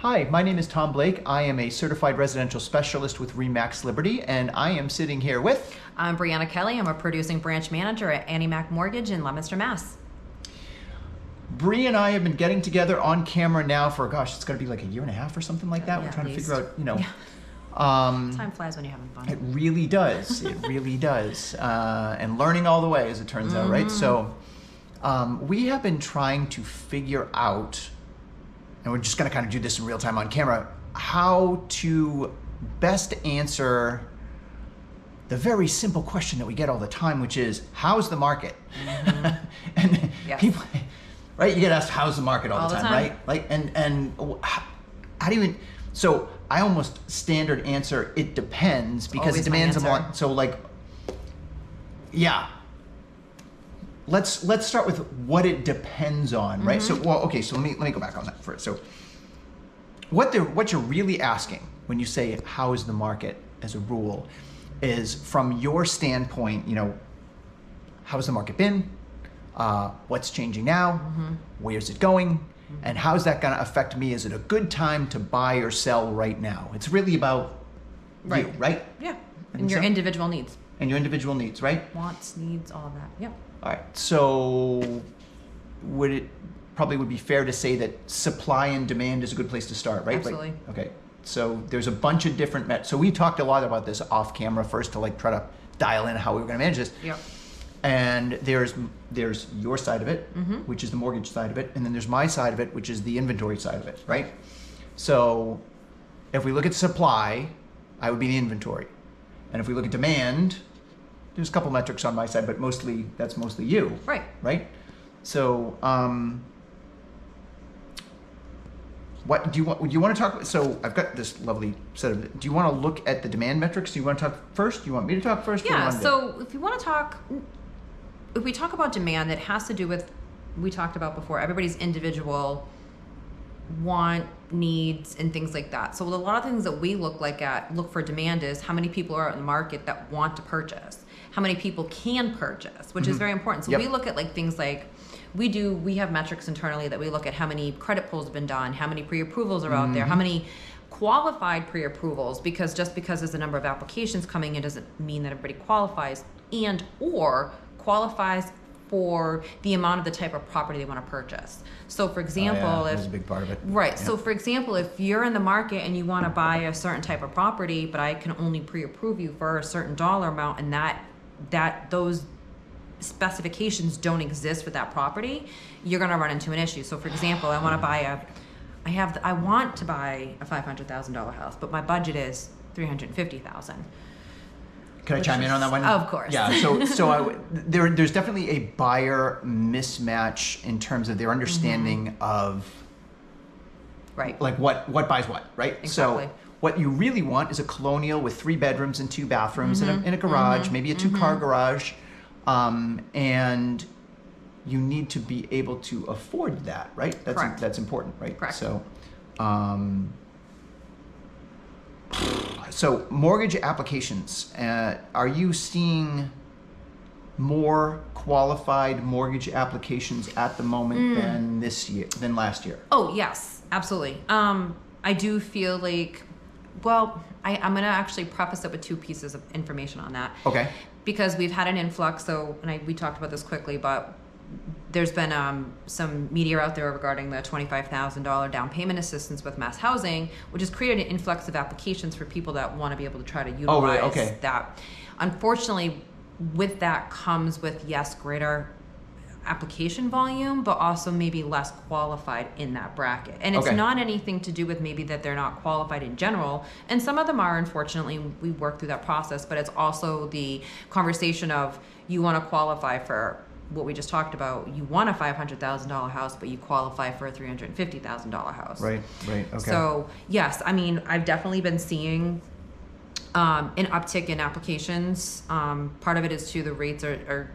Hi, my name is Tom Blake. I am a certified residential specialist with RE/MAX Liberty, and I am sitting here with... I'm Brieanna Kelley. I'm a producing branch manager at Annie Mac Mortgage in Westminster, Mass. Brie and I have been getting together on camera now for, gosh, it's got to be like a year and a half or something like that. Yeah, We're trying to figure out, Time flies when you're having fun. It really does. It really does. And learning all the way, as it turns out, right? So we have been trying to figure out, and we're just going to kind of do this in real time on camera, how to best answer the very simple question that we get all the time, which is, how's the market? And people, right? You get asked, how's the market all the time, right? Like, and how do you, so I almost standard answer, it depends, because Always it demands a lot. So like, yeah. Let's start with what it depends on, right? So, well, okay, so let me go back on that first. So what you're really asking when you say how is the market as a rule is, from your standpoint, how's the market been? What's changing now? Where's it going? And how's that going to affect me? Is it a good time to buy or sell right now? It's really about you, right? Yeah, and your individual needs. And your individual needs, right? Wants, needs, all of that, yeah. All right, so would be fair to say that supply and demand is a good place to start, right? Absolutely. Okay, so there's a bunch of different so we talked a lot about this off camera first to like try to dial in how we were going to manage this. Yep. And there's your side of it, which is the mortgage side of it, and then there's my side of it, which is the inventory side of it, right? So if we look at supply, I would be the inventory. And if we look at demand, there's a couple metrics on my side, but that's mostly you. Right. Right? So what do you want to talk about? So I've got this lovely set of, do you want to look at the demand metrics? Do you want to talk first? Do you want me to talk first? Yeah, so if we talk about demand, it has to do with, we talked about before, everybody's individual want, needs, and things like that. So a lot of things that we look for demand is how many people are in the market that want to purchase, how many people can purchase, which is very important. So we look at things like, we have metrics internally that we look at how many credit pulls have been done, how many pre-approvals are out there, how many qualified pre-approvals, because just because there's a number of applications coming in doesn't mean that everybody qualifies or qualifies for the amount of the type of property they want to purchase. So for example, that's a big part of it. Right. Yeah. So for example, if you're in the market and you want to buy a certain type of property, but I can only pre-approve you for a certain dollar amount, and that those specifications don't exist for that property, you're going to run into an issue. So for example, I want to buy I want to buy a $500,000 house, but my budget is $350,000. Can I chime in on that one? Of course. Yeah. So there's definitely a buyer mismatch in terms of their understanding of, right, like what buys what, right? Exactly. So what you really want is a colonial with 3 bedrooms and 2 bathrooms and a garage, maybe a 2-car garage, and you need to be able to afford that, right? That's important, right? Correct. So mortgage applications, are you seeing more qualified mortgage applications at the moment than last year? Oh, yes, absolutely. I do feel like, well, I'm going to actually preface it with 2 pieces of information on that. Okay. Because we've had an influx, we talked about this quickly, but there's been some media out there regarding the $25,000 down payment assistance with mass housing, which has created an influx of applications for people that want to be able to try to utilize that. Unfortunately, with that comes with, greater application volume, but also maybe less qualified in that bracket. And it's not anything to do with maybe that they're not qualified in general. And some of them are, unfortunately, we work through that process, but it's also the conversation of, you want to qualify for what we just talked about. You want a $500,000 house, but you qualify for a $350,000 house. Right, okay. So yes, I've definitely been seeing an uptick in applications. Part of it is too, the rates are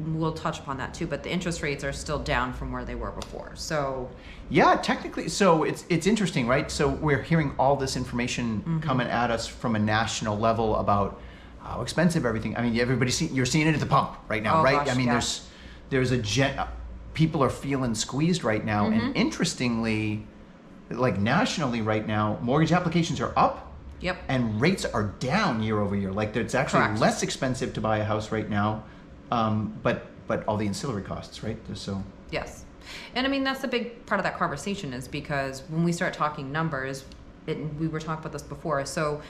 we'll touch upon that too, but the interest rates are still down from where they were before. So yeah, technically, so it's interesting, right? So we're hearing all this information coming at us from a national level about how expensive everything. You're seeing it at the pump right now, right? Gosh, there's people are feeling squeezed right now, and interestingly, like nationally right now, mortgage applications are up. Yep. And rates are down year over year. Like it's actually Correct. less expensive to buy a house right now, but all the ancillary costs, right? So Yes. And I mean, that's a big part of that conversation is because when we start talking numbers, we were talking about this before. So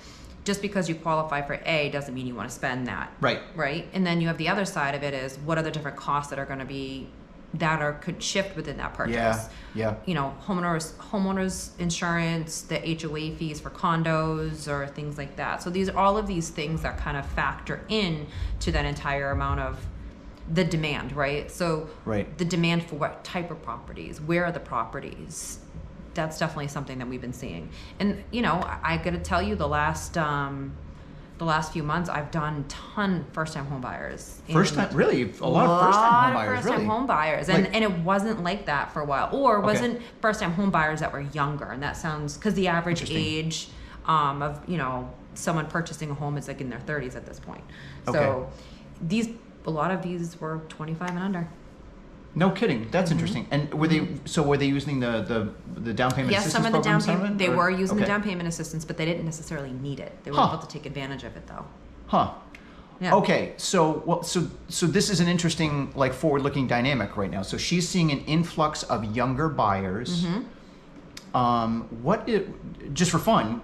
just because you qualify for A doesn't mean you want to spend that. right. Right. And then you have the other side of it is what are the different costs that are going to be could shift within that purchase. Yeah. You know, homeowners insurance, the HOA fees for condos or things like that. So all of these things that kind of factor in to that entire amount of the demand, right? So Right. the demand for what type of properties, where are the properties? That's definitely something that we've been seeing. And you know, I got to tell you, the last few months, I've done ton first-time home buyers. First time, really, a lot of first time home buyers, First-time really. home buyers, and it wasn't like that for a while, or wasn't first-time home buyers that were younger. And that sounds because the average age of someone purchasing a home is like in their 30s at this point. So a lot of these were 25 and under. No kidding. That's interesting. And were they using the down payment Yes, assistance some of the program? down payment, they were using the Okay. down payment assistance, but they didn't necessarily need it. They were able to take advantage of it though. Huh. Yeah. Okay, so this is an interesting, like, forward-looking dynamic right now. So she's seeing an influx of younger buyers. Just for fun,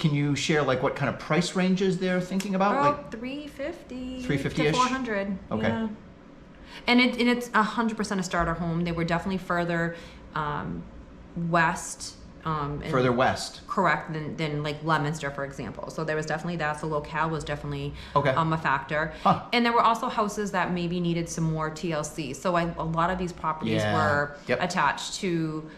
can you share like what kind of price ranges they're thinking about? About 350 350-ish? to 400. Okay. Yeah. And it's 100% a starter home. They were definitely further west. Further west. Correct, than like Westminster, for example. So there was definitely that. So locale was definitely a factor. Huh. And there were also houses that maybe needed some more TLC. So a lot of these properties were attached to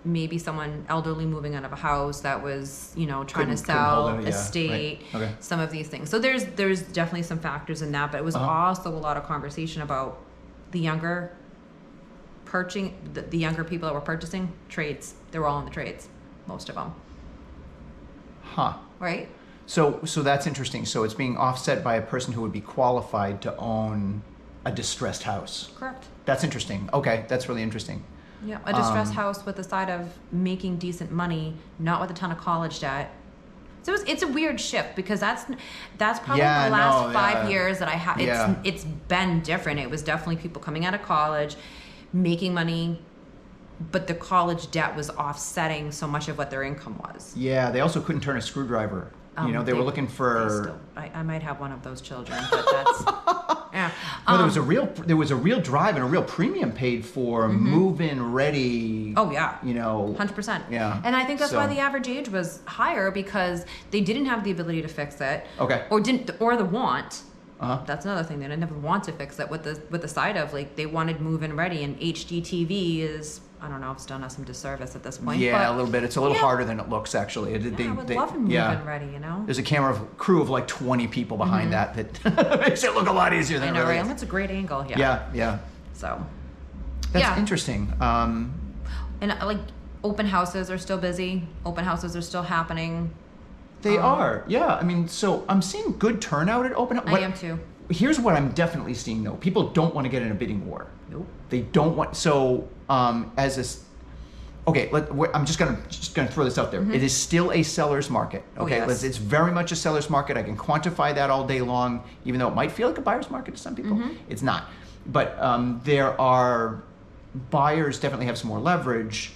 maybe someone elderly moving out of a house that was, trying to sell estate, right. some of these things. So there's definitely some factors in that, but it was also a lot of conversation about the younger the younger people that were purchasing trades. They were all in the trades, most of them. Huh. Right? So that's interesting. So it's being offset by a person who would be qualified to own a distressed house. Correct. That's interesting. Okay, that's really interesting. Yeah, a distressed house with the side of making decent money, not with a ton of college debt. So it's a weird shift because that's probably the last 5 years that I have. It's been different. It was definitely people coming out of college, making money, but the college debt was offsetting so much of what their income was. Yeah, they also couldn't turn a screwdriver. They were looking for. I might have one of those children, but that's. Yeah. No, there was a real drive and a real premium paid for move-in ready. Oh yeah. 100%. Yeah. And I think that's why the average age was higher because they didn't have the ability to fix it. Okay. Or the want. That's another thing. They didn't have the want to fix it with the side of like they wanted move-in ready, and HGTV is, I don't know, it's done us some disservice at this point. Yeah, but, a little bit. It's a little harder than it looks, actually. I would love a move-in ready, There's a crew of like 20 people behind that makes it look a lot easier than I know, it really right? is. That's a great angle. Yeah. Yeah. So. That's interesting. And like open houses are still busy. Open houses are still happening. They are. Yeah. I mean, so I'm seeing good turnout at open houses. I am too. Here's what I'm definitely seeing though. People don't want to get in a bidding war. Nope. They don't want. So I'm just gonna throw this out there. It is still a seller's market. Okay, yes. It's very much a seller's market. I can quantify that all day long, even though it might feel like a buyer's market to some people. It's not. But there are buyers definitely have some more leverage.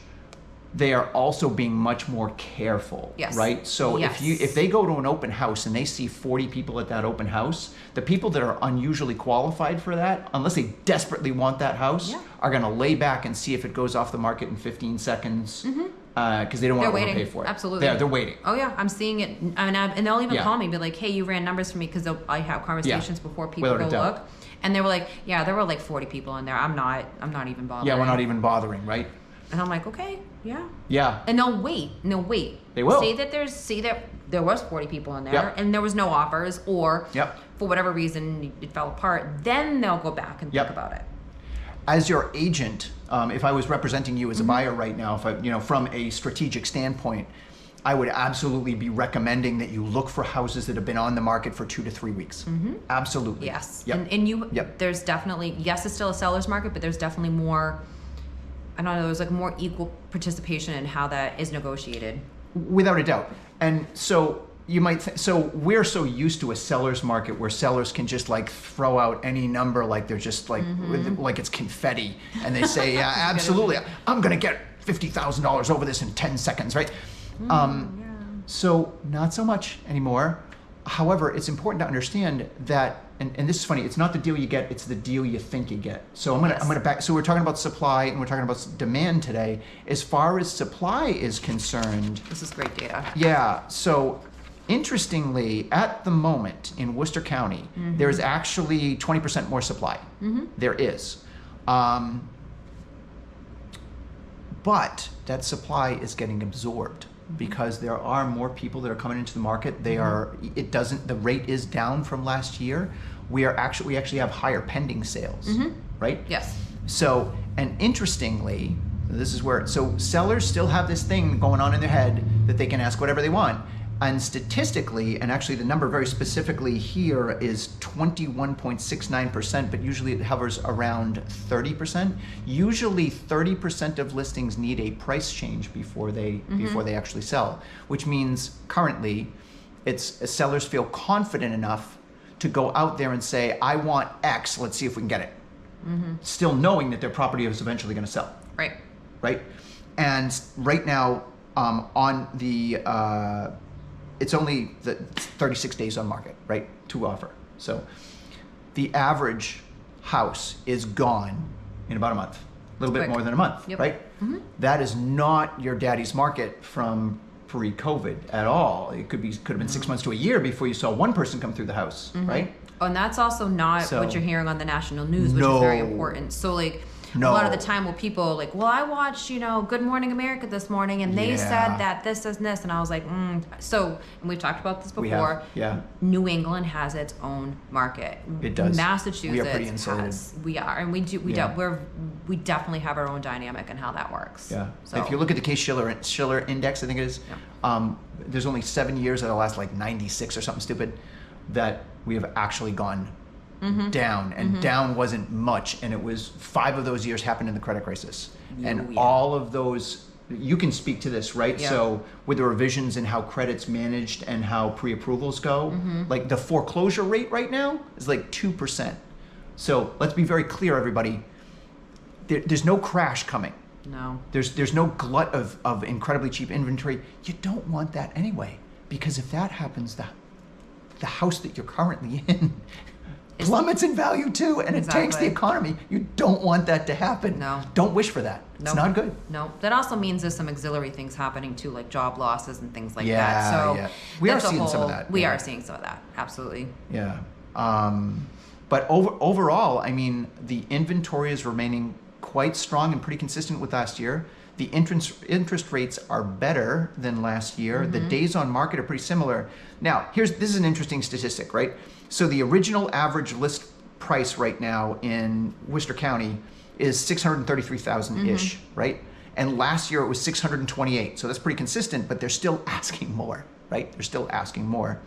They are also being much more careful, yes. right? So yes. if they go to an open house and they see 40 people at that open house, the people that are unusually qualified for that, unless they desperately want that house, are going to lay back and see if it goes off the market in 15 seconds because they don't want to overpay for it. Absolutely. They're waiting. Oh yeah, I'm seeing it. And they'll even call me and be like, hey, you ran numbers for me because I have conversations before people go look. And they were like, yeah, there were like 40 people in there. I'm not even bothering. Yeah, we're not even bothering, right? And I'm like, okay, yeah. Yeah. And they'll wait. They will. Say that there was 40 people in there and there was no offers, or for whatever reason it fell apart. Then they'll go back and think about it. As your agent, if I was representing you as a buyer right now, from a strategic standpoint, I would absolutely be recommending that you look for houses that have been on the market for 2 to 3 weeks. Absolutely. Yes. Yep. And there's definitely, it's still a seller's market, but there's definitely more I don't know, there's like more equal participation in how that is negotiated. Without a doubt. And so you might so we're so used to a seller's market where sellers can just like throw out any number like they're just like like it's confetti, and they say, yeah, absolutely, I'm gonna get $50,000 over this in 10 seconds, right? So not so much anymore. However, it's important to understand that, and this is funny, it's not the deal you get, it's the deal you think you get. So I'm gonna back, so we're talking about supply and we're talking about demand today. As far as supply is concerned, This is great data. yeah, so interestingly, at the moment in Worcester County, there is actually 20% more supply. There is. But that supply is getting absorbed because there are more people that are coming into the market. They are, the rate is down from last year. We actually have higher pending sales, right? Yes. So, and interestingly, this is where, so sellers still have this thing going on in their head that they can ask whatever they want. And statistically, and actually the number very specifically here is 21.69%, but usually it hovers around 30%. Usually 30% of listings need a price change before they actually sell, which means currently sellers feel confident enough to go out there and say, I want X, let's see if we can get it. Still knowing that their property is eventually going to sell. Right. Right? And right now, on the it's only the 36 days on market, right, to offer. So the average house is gone in about a month, a little bit more than a month, right? That is not your daddy's market from pre-COVID at all. It could have been 6 months to a year before you saw one person come through the house, right? Oh, and that's also not what you're hearing on the national news, which is very important. So like, a lot of the time will people like, well, I watched, Good Morning America this morning and they said that this is this. And I was like, So, and we've talked about this before. New England has its own market. It does. Massachusetts we are pretty insulated. We are. And we definitely have our own dynamic and how that works. Yeah. So If you look at the Case-Shiller index, I think it is, there's only 7 years out of the last like 96 or something stupid that we have actually gone down, and down wasn't much, and it was 5 of those years happened in the credit crisis, and all of those, you can speak to this, right? So with the revisions in how credit's managed and how pre-approvals go, like the foreclosure rate right now is like 2%. So let's be very clear, everybody, there's no crash coming. No. There's no glut of incredibly cheap inventory. You don't want that anyway, because if that happens, the house that you're currently in plummets in value too, and it tanks the economy. You don't want that to happen. No. Don't wish for that. It's not good. No. That also means there's some auxiliary things happening too, like job losses and things like that. So we are seeing some of that. We are seeing some of that. Absolutely. Yeah. But overall, I mean, the inventory is remaining quite strong and pretty consistent with last year. The interest rates are better than last year. The days on market are pretty similar. Now, this is an interesting statistic, right? So the original average list price right now in Worcester County is $633,000-ish, right? And last year it was $628. So that's pretty consistent, but they're still asking more, right? They're still asking more.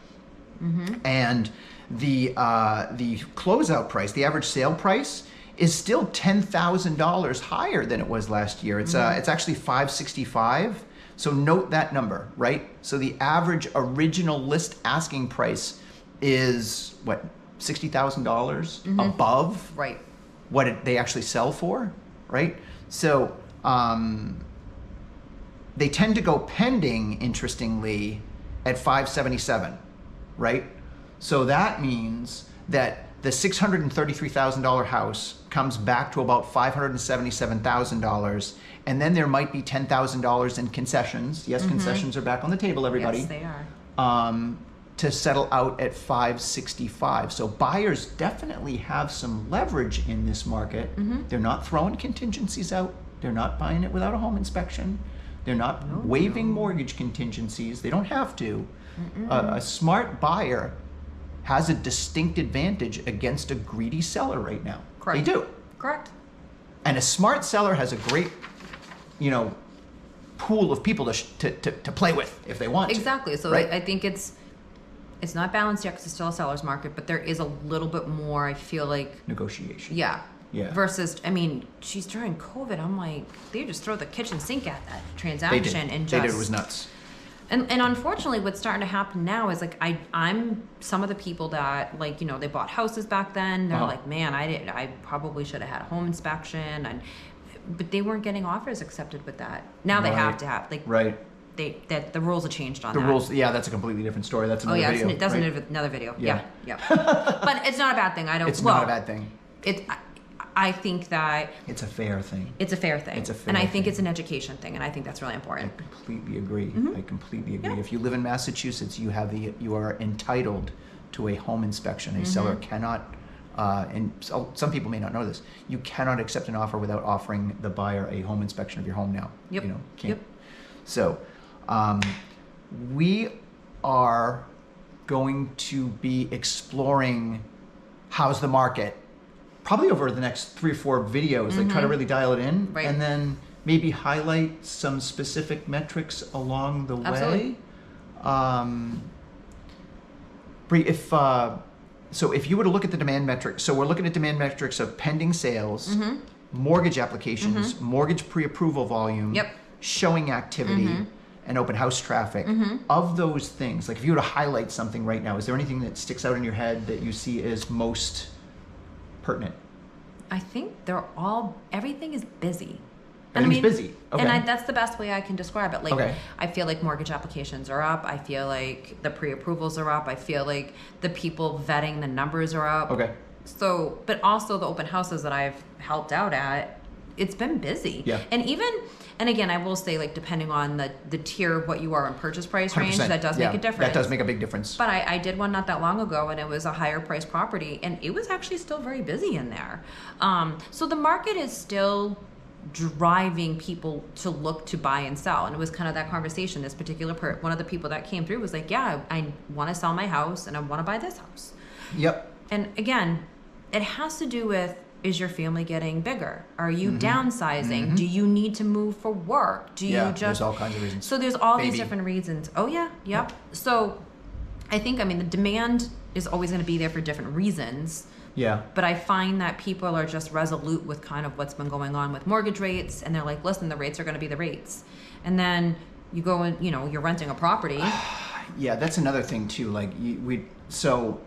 And the closeout price, the average sale price, is still $10,000 higher than it was last year. It's actually $565. So note that number, right? So the average original list asking price is what, $60,000 above what they actually sell for, right? So they tend to go pending, interestingly, at $577, right? So that means that the $633,000 house comes back to about $577,000, and then there might be $10,000 in concessions. Yes, concessions are back on the table, everybody. Yes, they are. To settle out at $565. So buyers definitely have some leverage in this market. They're not throwing contingencies out. They're not buying it without a home inspection. They're not waiving mortgage contingencies. They don't have to. A smart buyer has a distinct advantage against a greedy seller right now. Correct. They do. Correct. And a smart seller has a great, pool of people to play with if they want to. Exactly. So I think it's not balanced yet because it's still a seller's market, but there is a little bit more, I feel like. Negotiation. Yeah. Yeah. Versus, I mean, she's during COVID. I'm like, they just throw the kitchen sink at that They transaction did. and They just. did. It was nuts. And unfortunately, what's starting to happen now is like I'm some of the people that like they bought houses back then. They're like, man, I probably should have had a home inspection, but they weren't getting offers accepted with that. Now they have to have right. That the rules have changed on that. The rules, yeah, that's a completely different story. That's another video. That's right? another video. Yeah. Yeah. But it's not a bad thing. It's not a bad thing. I think that it's a fair thing. It's a fair thing. It's a fair and I think thing. it's an education thing, and I think that's really important. I completely agree. Mm-hmm. I completely agree. Yeah. If you live in Massachusetts, you are entitled to a home inspection. A Mm-hmm. seller cannot, and some people may not know this, you cannot accept an offer without offering the buyer a home inspection of your home now. Yep. Can't. Yep. So, we are going to be exploring how's the market probably over the next 3 or 4 videos, like try to really dial it in, Right. and then maybe highlight some specific metrics along the Absolutely. way. Brie, so if you were to look at the demand metrics, so we're looking at demand metrics of pending sales, mortgage applications, mortgage pre-approval volume, Yep. showing activity, and open house traffic. Of those things, like if you were to highlight something right now, is there anything that sticks out in your head that you see as most pertinent? I think everything is busy. Everything's busy. Okay. And that's the best way I can describe it. Like, Okay. I feel like mortgage applications are up. I feel like the pre-approvals are up. I feel like the people vetting the numbers are up. Okay. So, but also the open houses that I've helped out at, it's been busy. Yeah. And again, I will say, like, depending on the tier of what you are in purchase price range, 100%. that does Yeah, make a difference. That does make a big difference. But I did one not that long ago, and it was a higher price property, and it was actually still very busy in there. So the market is still driving people to look to buy and sell. And it was kind of that conversation. This particular one of the people that came through was like, yeah, I want to sell my house and I want to buy this house. Yep. And again, it has to do with, is your family getting bigger? Are you downsizing? Do you need to move for work? Do you just... there's all kinds of reasons. So there's all these Baby. different reasons. Oh yeah, yep. So I think, the demand is always going to be there for different reasons. Yeah. But I find that people are just resolute with kind of what's been going on with mortgage rates, and they're like, listen, the rates are going to be the rates. And then you go and, you're renting a property. Yeah, that's another thing too. Like so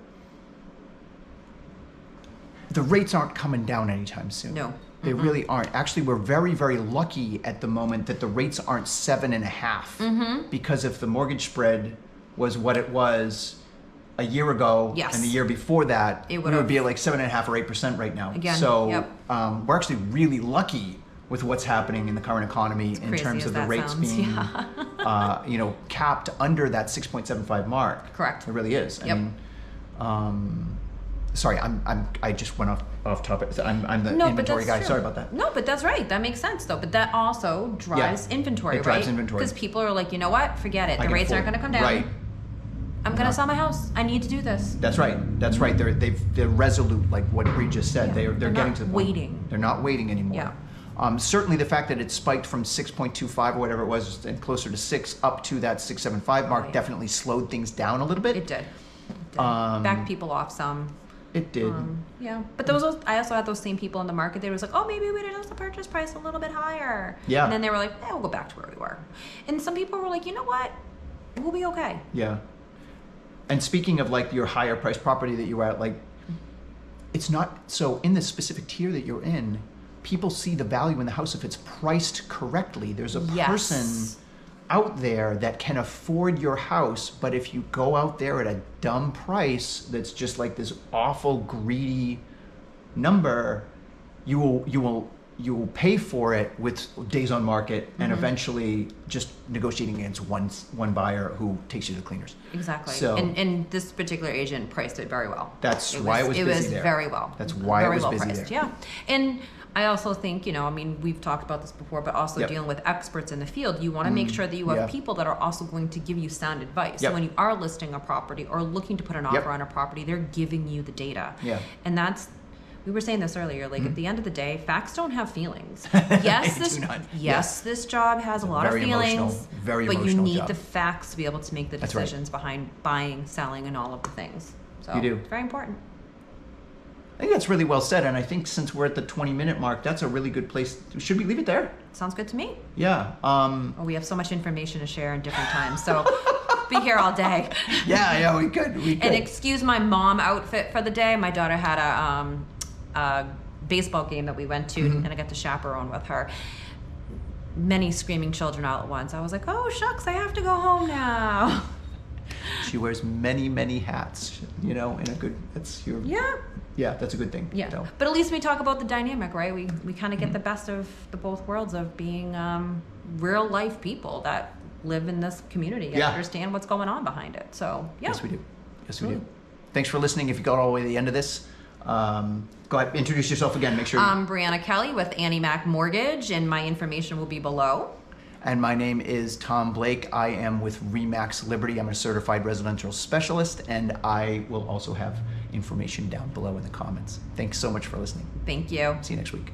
the rates aren't coming down anytime soon. No. They really aren't. Actually, we're very, very lucky at the moment that the rates aren't 7.5. Because if the mortgage spread was what it was a year ago, Yes. and the year before that, It we would be at like 7.5 or 8% right now. Again, so yep. We're actually really lucky with what's happening in the current economy in crazy terms as of the that rates sounds, being, yeah. capped under that 6.75 mark. Correct. It really is. Yep. I mean, sorry, I just went off topic. I'm the No, but inventory that's guy. true. Sorry about that. No, but that's right. That makes sense, though. But that also drives inventory, It drives right? inventory. Because people are like, you know what? Forget it. I The can rates afford aren't it. going to come down. Right. I'm going to sell my house. I need to do this. That's right. That's right. They're resolute, like what Brie just said. Yeah. They're getting not to the point. waiting. They're not waiting anymore. Yeah. Certainly, the fact that it spiked from 6.25 or whatever it was, and closer to 6 up to that 6.75 mark, Right. definitely slowed things down a little bit. It did. Backed people off some. It did. Yeah. But I also had those same people in the market. They was like, oh, maybe we'd adjust the purchase price a little bit higher. Yeah. And then they were like, we'll go back to where we were. And some people were like, you know what? We'll be okay. Yeah. And speaking of like your higher price property that you were at, like, it's not so in the specific tier that you're in, people see the value in the house if it's priced correctly. There's a Yes. person out there that can afford your house, but if you go out there at a dumb price that's just like this awful greedy number, you will pay for it with days on market and eventually just negotiating against one buyer who takes you to the cleaners. Exactly. So- and this particular agent priced it very well. That's why it was busy there. very well. That's why it very was well busy priced. there. Yeah. And I also think, we've talked about this before, but also Yep. dealing with experts in the field, you want to make sure that you have yeah. people that are also going to give you sound advice. Yep. So when you are listing a property or looking to put an Yep. offer on a property, they're giving you the data. Yeah. And we were saying this earlier, like at the end of the day, facts don't have feelings. Yes, They do not. yes, this job has a lot of very feelings, emotional, very but you emotional need job. the facts to be able to make the That's right. decisions behind buying, selling, and all of the things. So You do. it's very important. I think that's really well said, and I think since we're at the 20-minute mark, that's a really good place. Should we leave it there? Sounds good to me. Yeah. Oh, we have so much information to share in different times, so be here all day. Yeah, we could. And excuse my mom outfit for the day. My daughter had a baseball game that we went to, and I got to chaperone with her. Many screaming children all at once. I was like, oh, shucks, I have to go home now. She wears many, many hats, in a good, yeah, that's a good thing. Yeah, So. but at least we talk about the dynamic, right? We kind of get the best of the both worlds of being real life people that live in this community and understand what's going on behind it. So, yeah. Yes, we do. Yes, we do. Thanks for listening. If you got all the way to the end of this, go ahead, introduce yourself again. Make sure. I'm Brieanna Kelley with Annie Mac Mortgage, and my information will be below. And my name is Tom Blake. I am with RE/MAX Liberty. I'm a certified residential specialist, and I will also have information down below in the comments. Thanks so much for listening. Thank you. See you next week.